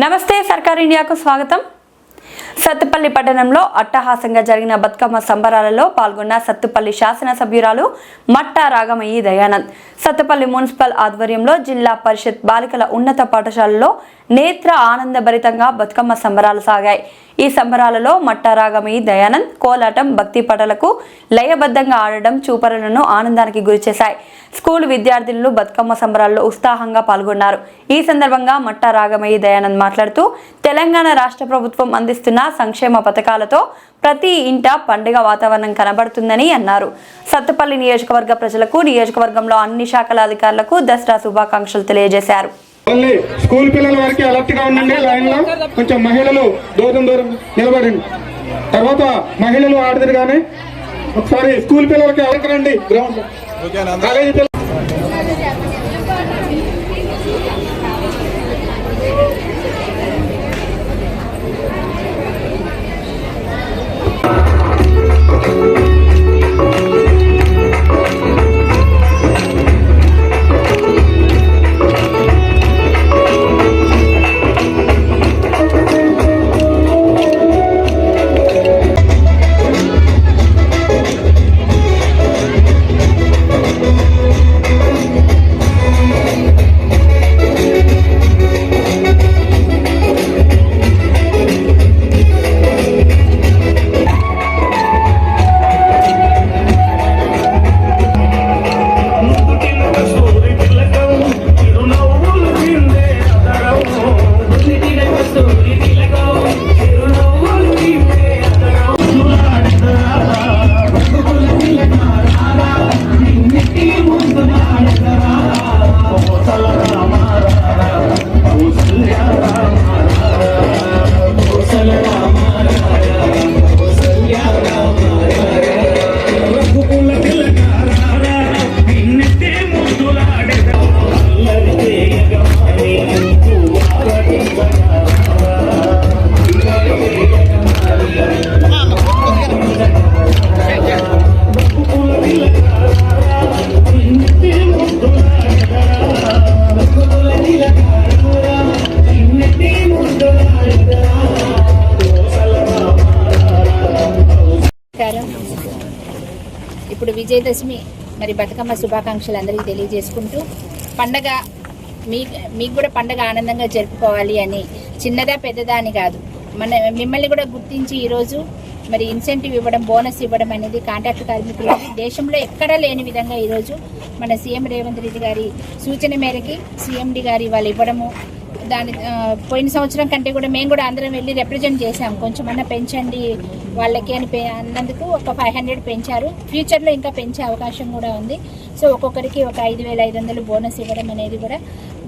నమస్తే సర్కార్ ఇండియాకు స్వాగతం. సత్తుపల్లి పట్టణంలో అట్టహాసంగా జరిగిన బతుకమ్మ సంబరాలలో పాల్గొన్న సత్తుపల్లి శాసనసభ్యురాలు మట్టా రాగమయ్యి దయానంద్. సత్తుపల్లి మున్సిపల్ ఆధ్వర్యంలో జిల్లా పరిషత్ బాలికల ఉన్నత పాఠశాలలో నేత్ర ఆనందభరితంగా బతుకమ్మ సంబరాలు సాగాయి. ఈ సంబరాలలో మట్టా రాగమయ్యి దయానంద్ కోలాటం, భక్తి పాటలకు లయబద్ధంగా ఆడడం చూపరులను ఆనందానికి గురిచేశాయి. స్కూల్ విద్యార్థినులు బతుకమ్మ సంబరాల్లో ఉత్సాహంగా పాల్గొన్నారు. ఈ సందర్భంగా మట్టా రాగమయ్యి దయానంద్ మాట్లాడుతూ తెలంగాణ రాష్ట్ర ప్రభుత్వం అందిస్తున్న సంక్షేమ పథకాలతో ప్రతి ఇంట పండుగ వాతావరణం కనబడుతుందని అన్నారు. సత్తుపల్లి నియోజకవర్గ ప్రజలకు, నియోజకవర్గంలో అన్ని శాఖల అధికారులకు దసరా శుభాకాంక్షలు తెలియజేశారు. స్కూల్ పిల్లల వరకు అలర్ట్ గా ఉండండి. లైన్ లో కొంచెం మహిళలు దూరం నిలబడండి. తర్వాత మహిళలు ఆడదురు కానీ ఒకసారి స్కూల్ పిల్లలకి అలర్ట్ రండి. గ్రౌండ్ కాలేజీ ఇప్పుడు విజయదశమి మరి బతుకమ్మ శుభాకాంక్షలు అందరికీ తెలియజేసుకుంటూ పండగ మీకు కూడా పండగ ఆనందంగా జరుపుకోవాలి అని చిన్నదా పెద్దదా అని కాదు, మిమ్మల్ని కూడా గుర్తించి ఈరోజు మరి ఇన్సెంటివ్ ఇవ్వడం, బోనస్ ఇవ్వడం అనేది కాంట్రాక్ట్ కార్మికులకి దేశంలో ఎక్కడా లేని విధంగా ఈరోజు మన సీఎం రేవంత్ రెడ్డి గారి సూచన మేరకి సిఎండి గారి వాళ్ళు ఇవ్వడము. దాని పోయిన సంవత్సరం కంటే కూడా మేము కూడా అందరం వెళ్ళి రిప్రజెంట్ చేసాం. కొంచెమన్నా పెంచండి వాళ్ళకి అని అన్నందుకు ఒక 500 పెంచారు. ఫ్యూచర్లో ఇంకా పెంచే అవకాశం కూడా ఉంది. సో ఒక్కొక్కరికి ఒక 5,500 బోనస్ ఇవ్వడం అనేది కూడా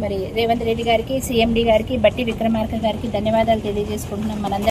మరి రేవంత్ రెడ్డి గారికి, సిఎండి గారికి, బట్టి విక్రమార్క గారికి ధన్యవాదాలు తెలియజేసుకుంటున్నాం. మనందరం